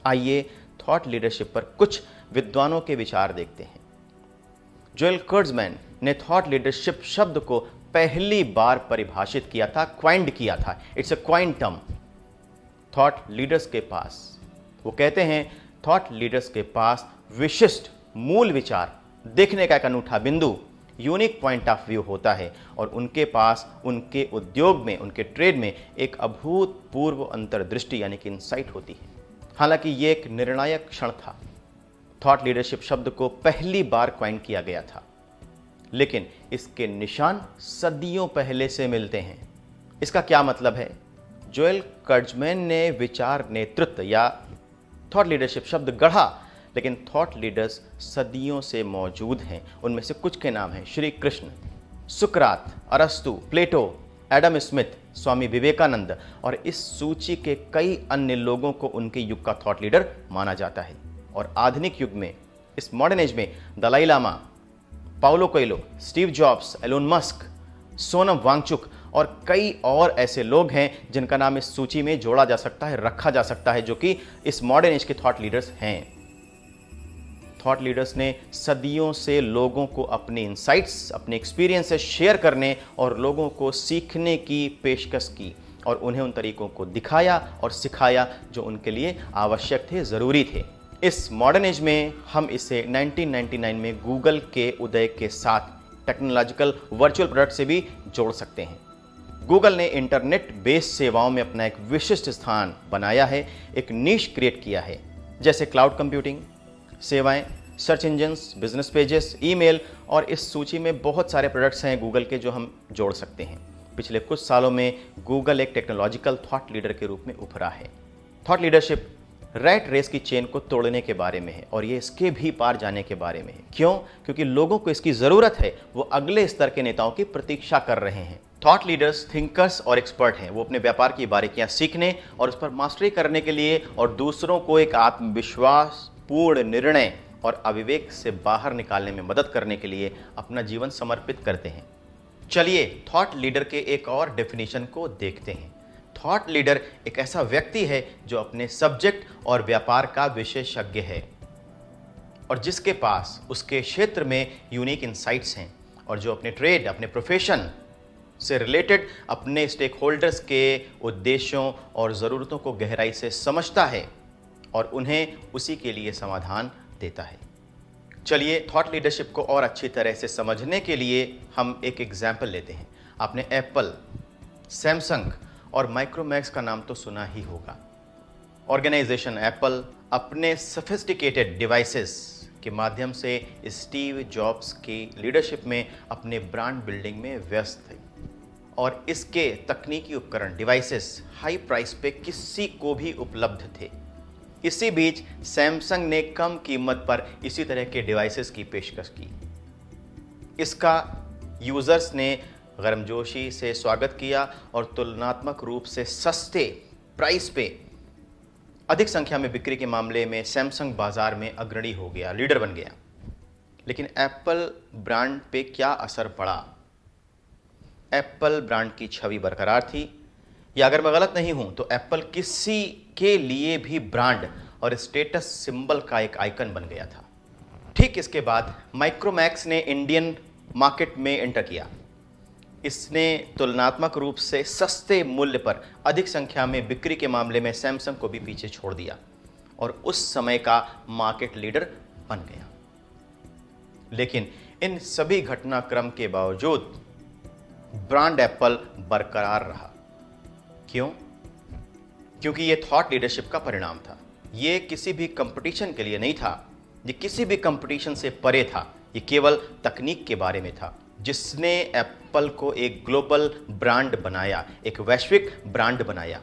आइए thought leadership पर कुछ विद्वानों के विचार देखते हैं। जोएल कर्ट्जमैन ने थॉट लीडरशिप शब्द को पहली बार परिभाषित किया था, क्वाइंड किया था। It's a coined term. Thought leaders के पास, वो कहते हैं, थॉट लीडर्स के पास विशिष्ट मूल विचार, देखने का एक अनूठा बिंदु, यूनिक पॉइंट ऑफ व्यू होता है और उनके पास उनके उद्योग में, उनके ट्रेड में एक अभूतपूर्व अंतर्दृष्टि यानी कि इनसाइट होती है। हालांकि ये एक निर्णायक क्षण था। थॉट लीडरशिप शब्द को पहली बार क्वाइन किया गया था, लेकिन इसके निशान सदियों पहले से मिलते हैं। इसका क्या मतलब है? जोएल कर्ट्जमैन ने विचार नेतृत्व या थॉट लीडरशिप शब्द गढ़ा, लेकिन थॉट लीडर्स सदियों से मौजूद हैं। उनमें से कुछ के नाम हैं श्री कृष्ण, सुकरात, अरस्तु, प्लेटो, एडम स्मिथ, स्वामी विवेकानंद, और इस सूची के कई अन्य लोगों को उनके युग का थॉट लीडर माना जाता है। और आधुनिक युग में, इस मॉडर्न एज में, Dalai Lama, Paulo Coelho, Steve Jobs, Elon Musk, Sonam Wangchuk और कई और ऐसे लोग हैं जिनका नाम इस सूची में जोड़ा जा सकता है, रखा जा सकता है, जो कि इस मॉडर्न एज के थॉट लीडर्स हैं। थॉट लीडर्स ने सदियों से लोगों को अपने इंसाइट्स, अपने एक्सपीरियंसेस शेयर करने और लोगों को सीखने की पेशकश की और उन्हें उन तरीकों को दिखाया और सिखाया जो उनके लिए आवश्यक थे, ज़रूरी थे। इस मॉडर्न एज में हम इसे 1999 में गूगल के उदय के साथ टेक्नोलॉजिकल वर्चुअल प्रोडक्ट से भी जोड़ सकते हैं। गूगल ने इंटरनेट बेस्ड सेवाओं में अपना एक विशिष्ट स्थान बनाया है, एक नीश क्रिएट किया है, जैसे क्लाउड कंप्यूटिंग सेवाएं, search engines, business pages, email, और इस सूची में बहुत सारे प्रोडक्ट्स हैं गूगल के जो हम जोड़ सकते हैं। पिछले कुछ सालों में गूगल एक टेक्नोलॉजिकल थॉट लीडर के रूप में उभरा है। थॉट लीडरशिप रैट रेस की चेन को तोड़ने के बारे में है और ये इसके भी पार जाने के बारे में है। क्यों? क्योंकि लोगों को इसकी ज़रूरत है। वो अगले स्तर के नेताओं की प्रतीक्षा कर रहे हैं। थॉट लीडर्स थिंकर्स और एक्सपर्ट हैं। वो अपने व्यापार की बारीकियां सीखने और उस पर मास्टरी करने के लिए और दूसरों को एक आत्मविश्वास पूर्ण निर्णय और अविवेक से बाहर निकालने में मदद करने के लिए अपना जीवन समर्पित करते हैं। चलिए थॉट लीडर के एक और डेफिनेशन को देखते हैं। थॉट लीडर एक ऐसा व्यक्ति है जो अपने सब्जेक्ट और व्यापार का विशेषज्ञ है और जिसके पास उसके क्षेत्र में यूनिक इंसाइट्स हैं और जो अपने ट्रेड, अपने प्रोफेशन से रिलेटेड अपने स्टेक होल्डर्स के उद्देश्यों और ज़रूरतों को गहराई से समझता है और उन्हें उसी के लिए समाधान देता है। चलिए थॉट लीडरशिप को और अच्छी तरह से समझने के लिए हम एक एग्जाम्पल लेते हैं। आपने एप्पल, सैमसंग और माइक्रोमैक्स का नाम तो सुना ही होगा। ऑर्गेनाइजेशन एप्पल अपने सोफिस्टिकेटेड डिवाइसेस के माध्यम से स्टीव जॉब्स की लीडरशिप में अपने ब्रांड बिल्डिंग में व्यस्त थे और इसके तकनीकी उपकरण, डिवाइसेस हाई प्राइस पे किसी को भी उपलब्ध थे। इसी बीच सैमसंग ने कम कीमत पर इसी तरह के डिवाइसेस की पेशकश की। इसका यूजर्स ने गर्मजोशी से स्वागत किया और तुलनात्मक रूप से सस्ते प्राइस पे अधिक संख्या में बिक्री के मामले में सैमसंग बाजार में अग्रणी हो गया, लीडर बन गया। लेकिन एप्पल ब्रांड पे क्या असर पड़ा? एप्पल ब्रांड की छवि बरकरार थी, या अगर मैं गलत नहीं हूं तो एप्पल किसी के लिए भी ब्रांड और स्टेटस सिंबल का एक आइकन बन गया था। ठीक इसके बाद माइक्रोमैक्स ने इंडियन मार्केट में एंटर किया। इसने तुलनात्मक रूप से सस्ते मूल्य पर अधिक संख्या में बिक्री के मामले में सैमसंग को भी पीछे छोड़ दिया और उस समय का मार्केट लीडर बन गया। लेकिन इन सभी घटनाक्रम के बावजूद ब्रांड एप्पल बरकरार रहा। क्यों? क्योंकि ये थॉट लीडरशिप का परिणाम था। ये किसी भी कंपटीशन के लिए नहीं था, ये किसी भी कंपटीशन से परे था। ये केवल तकनीक के बारे में था जिसने एप्पल को एक ग्लोबल ब्रांड बनाया, एक वैश्विक ब्रांड बनाया।